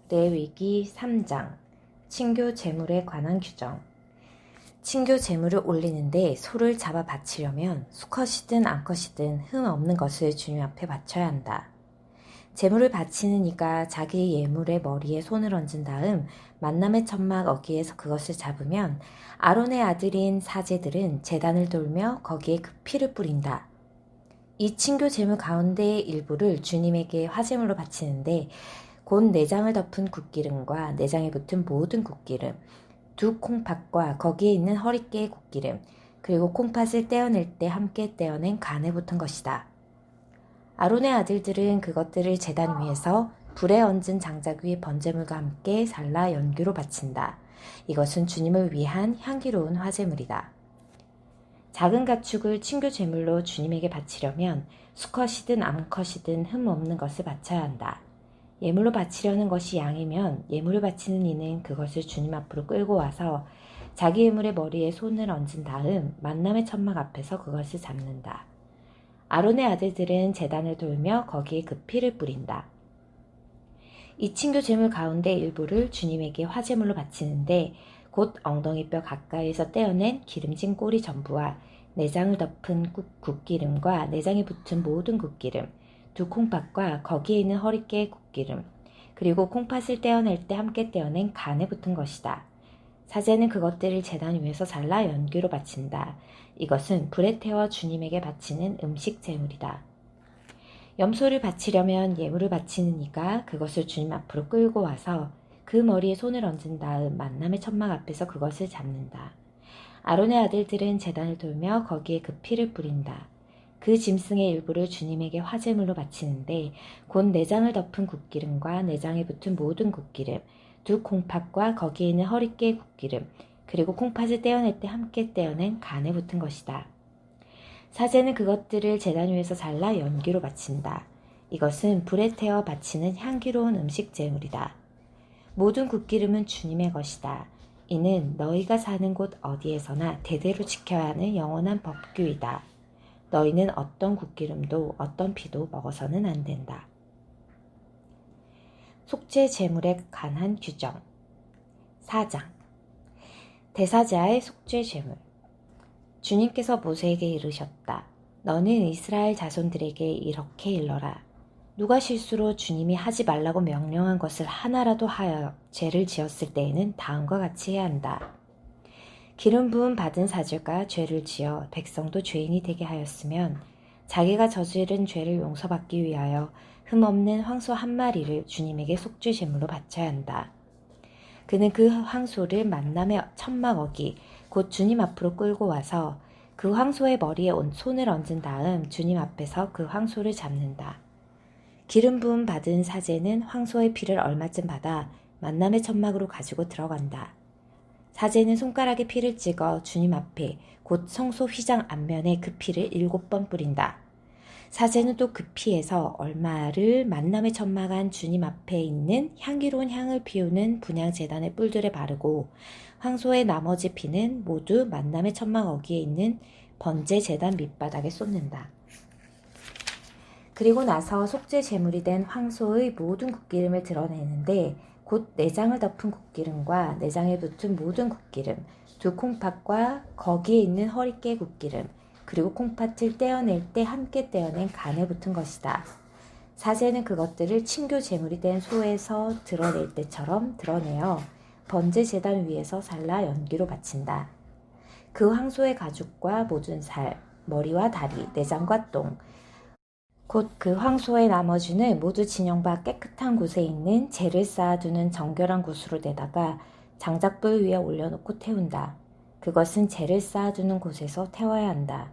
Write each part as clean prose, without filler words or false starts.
레위기 3장 친교 제물에 관한 규정. 친교 제물을 올리는데 소를 잡아 바치려면 수컷이든 암컷이든 흠 없는 것을 주님 앞에 바쳐야 한다. 제물을 바치는 이가 자기 예물의 머리에 손을 얹은 다음 만남의 천막 어귀에서 그것을 잡으면 아론의 아들인 사제들은 제단을 돌며 거기에 그 피를 뿌린다. 이 친교 제물 가운데의 일부를 주님에게 화제물로 바치는데 곧 내장을 덮은 굿기름과 내장에 붙은 모든 굿기름, 두 콩팥과 거기에 있는 허리깨의 굿기름, 그리고 콩팥을 떼어낼 때 함께 떼어낸 간에 붙은 것이다. 아론의 아들들은 그것들을 제단 위에서 불에 얹은 장작 위에 번제물과 함께 잘라 연기로 바친다. 이것은 주님을 위한 향기로운 화제물이다. 작은 가축을 친교 제물로 주님에게 바치려면 수컷이든 암컷이든 흠 없는 것을 바쳐야 한다. 예물로 바치려는 것이 양이면 예물을 바치는 이는 그것을 주님 앞으로 끌고 와서 자기 예물의 머리에 손을 얹은 다음 만남의 천막 앞에서 그것을 잡는다. 아론의 아들들은 제단을 돌며 거기에 그 피를 뿌린다. 이 친교 제물 가운데 일부를 주님에게 화제물로 바치는데 곧 엉덩이뼈 가까이에서 떼어낸 기름진 꼬리 전부와 내장을 덮은 굿기름과 내장에 붙은 모든 굿기름, 두 콩팥과 거기에 있는 허리깨의 굿기름, 그리고 콩팥을 떼어낼 때 함께 떼어낸 간에 붙은 것이다. 사제는 그것들을 제단 위에서 잘라 연기로 바친다. 이것은 불에 태워 주님에게 바치는 음식 제물이다. 염소를 바치려면 예물을 바치는 이가 그것을 주님 앞으로 끌고 와서 그 머리에 손을 얹은 다음 만남의 천막 앞에서 그것을 잡는다. 아론의 아들들은 제단을 돌며 거기에 그 피를 뿌린다. 그 짐승의 일부를 주님에게 화제물로 바치는데 곧 내장을 덮은 굿기름과 내장에 붙은 모든 굿기름, 두 콩팥과 거기에 있는 허리깨의 굿기름, 그리고 콩팥을 떼어낼 때 함께 떼어낸 간에 붙은 것이다. 사제는 그것들을 제단 위에서 잘라 연기로 바친다. 이것은 불에 태워 바치는 향기로운 음식 제물이다. 모든 굿기름은 주님의 것이다. 이는 너희가 사는 곳 어디에서나 대대로 지켜야 하는 영원한 법규이다. 너희는 어떤 굿기름도 어떤 피도 먹어서는 안 된다. 속죄 제물에 관한 규정 4장 대사자의 속죄 제물. 주님께서 모세에게 이르셨다. 너는 이스라엘 자손들에게 이렇게 일러라. 누가 실수로 주님이 하지 말라고 명령한 것을 하나라도 하여 죄를 지었을 때에는 다음과 같이 해야 한다. 기름 부음 받은 사제가 죄를 지어 백성도 죄인이 되게 하였으면 자기가 저지른 죄를 용서받기 위하여 흠없는 황소 한 마리를 주님에게 속죄 제물로 바쳐야 한다. 그는 그 황소를 만남의 천막 어기 곧 주님 앞으로 끌고 와서 그 황소의 머리에 손을 얹은 다음 주님 앞에서 그 황소를 잡는다. 기름 부음 받은 사제는 황소의 피를 얼마쯤 받아 만남의 천막으로 가지고 들어간다. 사제는 손가락에 피를 찍어 주님 앞에 곧 성소 휘장 앞면에 그 피를 7번 뿌린다. 사제는 또 그 피에서 얼마를 만남의 천막 안 주님 앞에 있는 향기로운 향을 피우는 분향 제단의 뿔들에 바르고 황소의 나머지 피는 모두 만남의 천막 어귀에 있는 번제 제단 밑바닥에 쏟는다. 그리고 나서 속죄 제물이 된 황소의 모든 굿기름을 드러내는데 곧 내장을 덮은 굿기름과 내장에 붙은 모든 굿기름, 두 콩팥과 거기에 있는 허리깨 굿기름, 그리고 콩팥을 떼어낼 때 함께 떼어낸 간에 붙은 것이다. 사제는 그것들을 친교 제물이 된 소에서 드러낼 때처럼 드러내어 번제 제단 위에서 잘라 연기로 바친다. 그 황소의 가죽과 모든 살, 머리와 다리, 내장과 똥, 곧 그 황소의 나머지는 모두 진영 밖 깨끗한 곳에 있는 재를 쌓아두는 정결한 곳으로 내다가 장작불 위에 올려놓고 태운다. 그것은 재를 쌓아두는 곳에서 태워야 한다.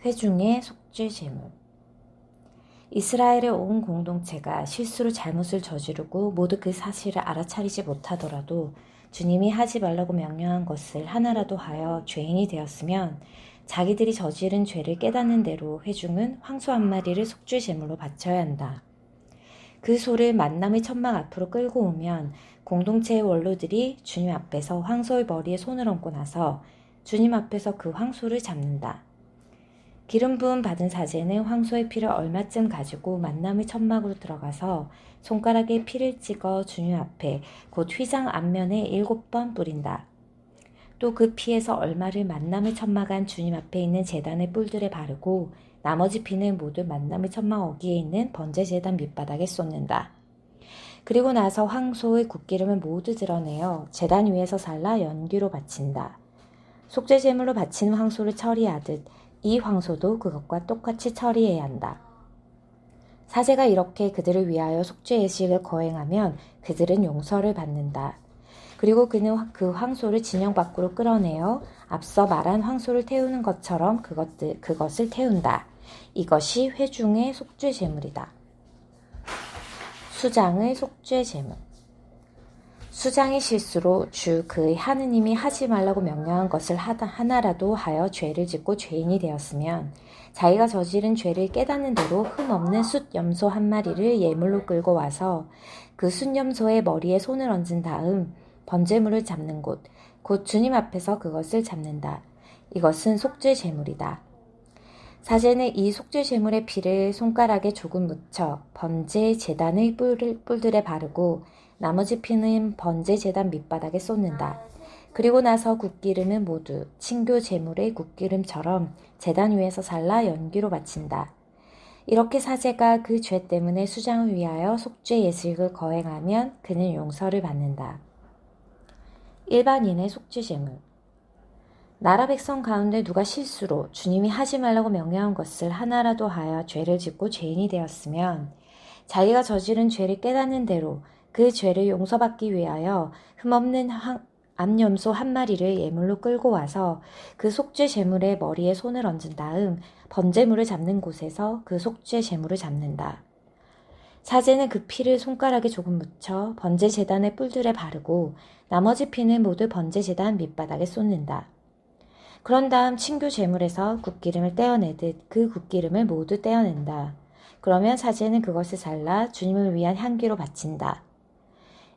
회중의 속죄 제물. 이스라엘의 온 공동체가 실수로 잘못을 저지르고 모두 그 사실을 알아차리지 못하더라도 주님이 하지 말라고 명령한 것을 하나라도 하여 죄인이 되었으면 자기들이 저지른 죄를 깨닫는 대로 회중은 황소 한 마리를 속죄 제물로 바쳐야 한다. 그 소를 만남의 천막 앞으로 끌고 오면 공동체의 원로들이 주님 앞에서 황소의 머리에 손을 얹고 나서 주님 앞에서 그 황소를 잡는다. 기름 부음 받은 사제는 황소의 피를 얼마쯤 가지고 만남의 천막으로 들어가서 손가락에 피를 찍어 주님 앞에 곧 휘장 앞면에 7번 뿌린다. 또 그 피에서 얼마를 만남의 천막 안 주님 앞에 있는 제단의 뿔들에 바르고 나머지 피는 모두 만남의 천막 어귀에 있는 번제 제단 밑바닥에 쏟는다. 그리고 나서 황소의 굽기름을 모두 드러내어 제단 위에서 잘라 연기로 바친다. 속죄 제물로 바치는 황소를 처리하듯 이 황소도 그것과 똑같이 처리해야 한다. 사제가 이렇게 그들을 위하여 속죄 예식을 거행하면 그들은 용서를 받는다. 그리고 그는 그 황소를 진영 밖으로 끌어내어 앞서 말한 황소를 태우는 것처럼 그것을 태운다. 이것이 회중의 속죄 제물이다. 수장의 속죄 제물. 수장의 실수로 주 그의 하느님이 하지 말라고 명령한 것을 하나라도 하여 죄를 짓고 죄인이 되었으면 자기가 저지른 죄를 깨닫는 대로 흠없는 숫염소 한 마리를 예물로 끌고 와서 그 숫염소의 머리에 손을 얹은 다음 번제물을 잡는 곳, 곧 주님 앞에서 그것을 잡는다. 이것은 속죄 제물이다. 사제는 이 속죄 제물의 피를 손가락에 조금 묻혀 번제 제단의 뿔들에 바르고 나머지 피는 번제 제단 밑바닥에 쏟는다. 그리고 나서 굽기름은 모두 친교 제물의 굽기름처럼 제단 위에서 잘라 연기로 바친다. 이렇게 사제가 그 죄 때문에 수장을 위하여 속죄 예식을 거행하면 그는 용서를 받는다. 일반인의 속죄 제물. 나라 백성 가운데 누가 실수로 주님이 하지 말라고 명령한 것을 하나라도 하여 죄를 짓고 죄인이 되었으면 자기가 저지른 죄를 깨닫는 대로 그 죄를 용서받기 위하여 흠없는 암염소 한 마리를 예물로 끌고 와서 그 속죄 제물의 머리에 손을 얹은 다음 번제물을 잡는 곳에서 그 속죄 제물을 잡는다. 사제는 그 피를 손가락에 조금 묻혀 번제 제단의 뿔들에 바르고 나머지 피는 모두 번제 제단 밑바닥에 쏟는다. 그런 다음 친교 제물에서 굽기름을 떼어내듯 그 굽기름을 모두 떼어낸다. 그러면 사제는 그것을 잘라 주님을 위한 향기로 바친다.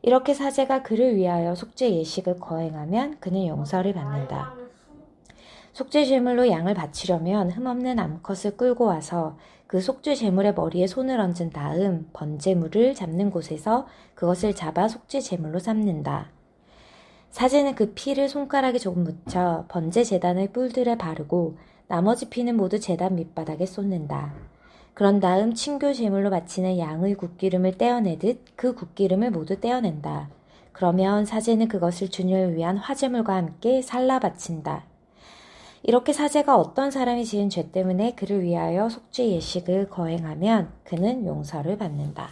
이렇게 사제가 그를 위하여 속죄 예식을 거행하면 그는 용서를 받는다. 속죄 제물로 양을 바치려면 흠없는 암컷을 끌고 와서 그 속죄 제물의 머리에 손을 얹은 다음 번제물을 잡는 곳에서 그것을 잡아 속죄 제물로 삼는다. 사제는 그 피를 손가락에 조금 묻혀 번제 제단의 뿔들에 바르고 나머지 피는 모두 제단 밑바닥에 쏟는다. 그런 다음 친교 제물로 바치는 양의 굽기름을 떼어내듯 그 굽기름을 모두 떼어낸다. 그러면 사제는 그것을 주님을 위한 화제물과 함께 살라 바친다. 이렇게 사제가 어떤 사람이 지은 죄 때문에 그를 위하여 속죄 예식을 거행하면 그는 용서를 받는다.